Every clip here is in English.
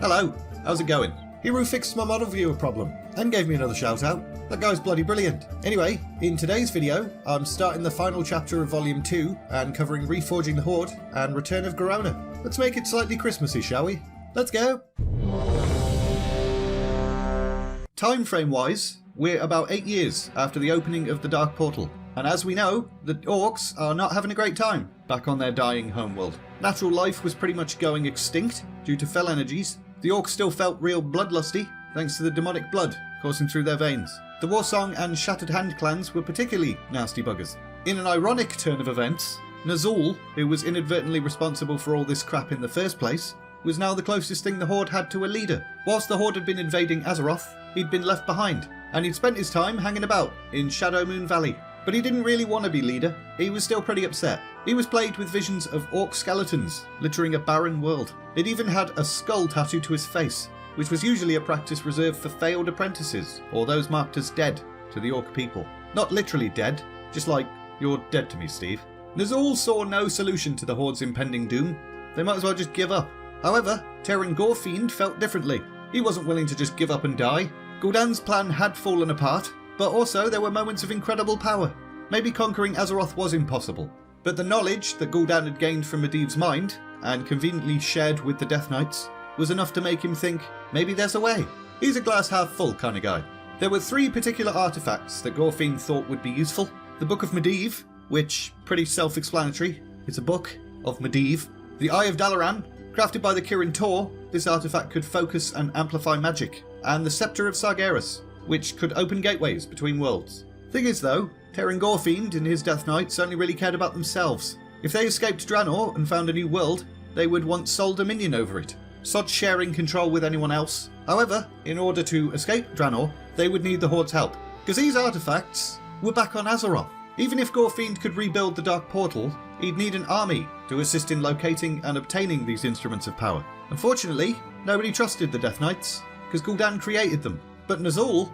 Hello, how's it going? Hero fixed my model viewer problem and gave me another shout out. That guy's bloody brilliant. Anyway, in today's video, I'm starting the final chapter of Volume 2 and covering Reforging the Horde and Return of Garona. Let's make it slightly Christmassy, shall we? Let's go! Time frame wise, we're about 8 years after the opening of the Dark Portal, and as we know, the orcs are not having a great time back on their dying homeworld. Natural life was pretty much going extinct due to fell energies. The orcs still felt real bloodlusty thanks to the demonic blood coursing through their veins. The Warsong and Shattered Hand clans were particularly nasty buggers. In an ironic turn of events, Ner'zhul, who was inadvertently responsible for all this crap in the first place, was now the closest thing the Horde had to a leader. Whilst the Horde had been invading Azeroth, he'd been left behind, and he'd spent his time hanging about in Shadowmoon Valley. But he didn't really want to be leader. He was still pretty upset. He was plagued with visions of orc skeletons littering a barren world. It even had a skull tattooed to his face, which was usually a practice reserved for failed apprentices or those marked as dead to the orc people. Not literally dead, just like, you're dead to me, Steve. Ner'zhul saw no solution to the Horde's impending doom. They might as well just give up. However, Teron Gorefiend felt differently. He wasn't willing to just give up and die. Gul'dan's plan had fallen apart, but also there were moments of incredible power. Maybe conquering Azeroth was impossible, but the knowledge that Gul'dan had gained from Medivh's mind, and conveniently shared with the Death Knights, was enough to make him think, maybe there's a way. He's a glass half full kind of guy. There were 3 particular artifacts that Gorefiend thought would be useful. The Book of Medivh, which, pretty self-explanatory, it's a book of Medivh. The Eye of Dalaran, crafted by the Kirin Tor, this artifact could focus and amplify magic. And the Scepter of Sargeras, which could open gateways between worlds. Thing is though, Teron Gorefiend and his Death Knights only really cared about themselves. If they escaped Draenor and found a new world, they would want sole dominion over it, sod sharing control with anyone else. However, in order to escape Draenor, they would need the Horde's help, because these artifacts were back on Azeroth. Even if Gorefiend could rebuild the Dark Portal, he'd need an army to assist in locating and obtaining these instruments of power. Unfortunately, nobody trusted the Death Knights, because Gul'dan created them. But Ner'zhul,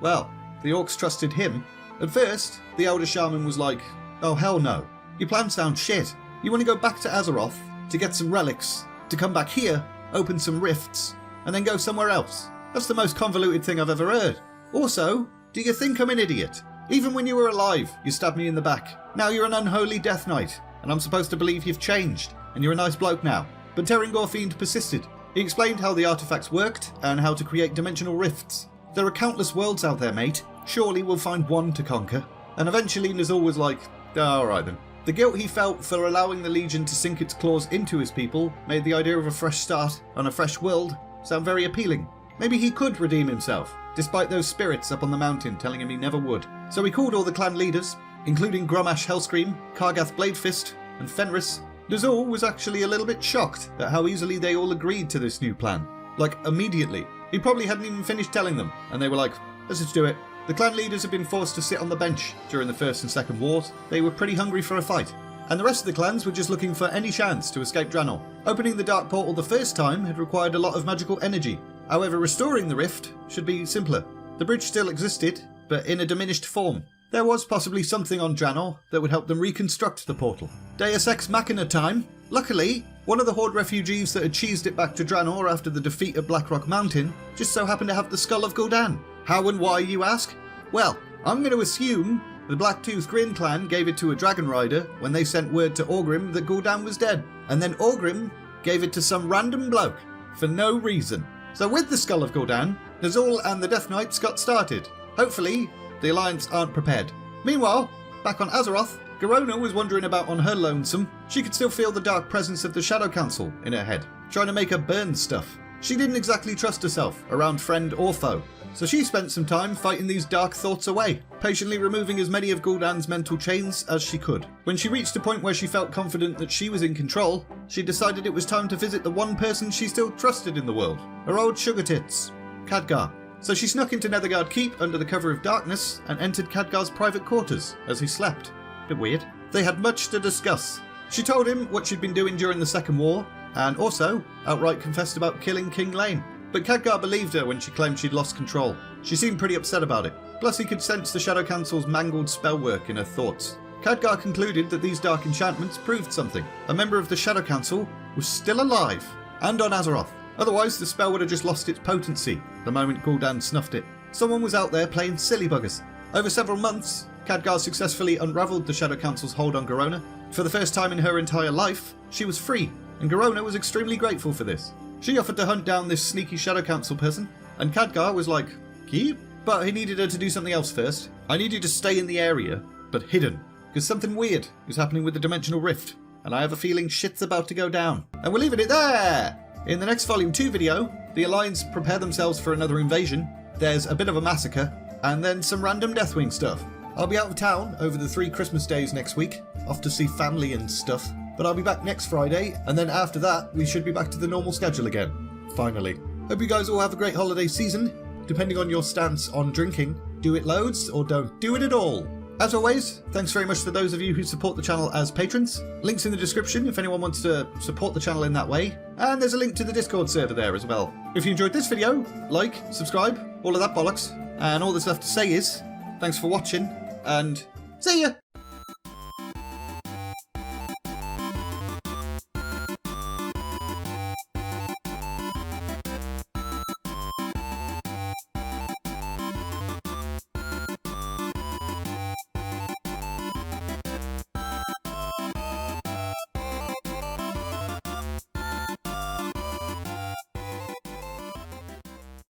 well, the orcs trusted him. At first, the Elder Shaman was like, oh hell no, your plans sound shit. You want to go back to Azeroth to get some relics, to come back here, open some rifts, and then go somewhere else. That's the most convoluted thing I've ever heard. Also, do you think I'm an idiot? Even when you were alive, you stabbed me in the back. Now you're an unholy Death Knight, and I'm supposed to believe you've changed, and you're a nice bloke now. But Teron Gorefiend persisted. He explained how the artifacts worked, and how to create dimensional rifts. There are countless worlds out there, mate. Surely we'll find one to conquer. And eventually Ner'zhul was like, alright then. The guilt he felt for allowing the Legion to sink its claws into his people made the idea of a fresh start on a fresh world sound very appealing. Maybe he could redeem himself, despite those spirits up on the mountain telling him he never would. So he called all the clan leaders, including Grommash Hellscream, Kargath Bladefist, and Fenris. Ner'zhul was actually a little bit shocked at how easily they all agreed to this new plan. Like, immediately. He probably hadn't even finished telling them, and they were like, let's just do it. The clan leaders had been forced to sit on the bench during the First and Second Wars. They were pretty hungry for a fight. And the rest of the clans were just looking for any chance to escape Draenor. Opening the Dark Portal the first time had required a lot of magical energy. However, restoring the rift should be simpler. The bridge still existed, but in a diminished form. There was possibly something on Draenor that would help them reconstruct the portal. Deus Ex Machina time. Luckily, one of the Horde refugees that had cheesed it back to Draenor after the defeat at Blackrock Mountain just so happened to have the skull of Gul'dan. How and why, you ask? Well, I'm going to assume the Blacktooth Grin clan gave it to a Dragon Rider when they sent word to Orgrim that Gul'dan was dead. And then Orgrim gave it to some random bloke for no reason. So with the skull of Gul'dan, Ner'zhul and the Death Knights got started. Hopefully, the Alliance aren't prepared. Meanwhile, back on Azeroth, Garona was wandering about on her lonesome. She could still feel the dark presence of the Shadow Council in her head, trying to make her burn stuff. She didn't exactly trust herself around friend or foe, so she spent some time fighting these dark thoughts away, patiently removing as many of Gul'dan's mental chains as she could. When she reached a point where she felt confident that she was in control, she decided it was time to visit the one person she still trusted in the world, her old sugar tits, Khadgar. So she snuck into Netherguard Keep under the cover of darkness and entered Khadgar's private quarters as he slept. Bit weird. They had much to discuss. She told him what she'd been doing during the Second War, and also outright confessed about killing King Lane. But Khadgar believed her when she claimed she'd lost control. She seemed pretty upset about it. Plus he could sense the Shadow Council's mangled spellwork in her thoughts. Khadgar concluded that these dark enchantments proved something. A member of the Shadow Council was still alive, and on Azeroth. Otherwise, the spell would have just lost its potency the moment Gul'dan snuffed it. Someone was out there playing silly buggers. Over several months, Khadgar successfully unravelled the Shadow Council's hold on Garona. For the first time in her entire life, she was free, and Garona was extremely grateful for this. She offered to hunt down this sneaky Shadow Council person, and Khadgar was like, keep? But he needed her to do something else first. I need you to stay in the area, but hidden, because something weird is happening with the Dimensional Rift, and I have a feeling shit's about to go down. And we're leaving it there! In the next Volume 2 video, the Alliance prepare themselves for another invasion, there's a bit of a massacre, and then some random Deathwing stuff. I'll be out of town over the 3 Christmas days next week, off to see family and stuff, but I'll be back next Friday, and then after that, we should be back to the normal schedule again. Finally. Hope you guys all have a great holiday season. Depending on your stance on drinking, do it loads or don't do it at all. As always, thanks very much to those of you who support the channel as patrons. Links in the description if anyone wants to support the channel in that way. And there's a link to the Discord server there as well. If you enjoyed this video, like, subscribe, all of that bollocks. And all that's left to say is, thanks for watching, and see ya!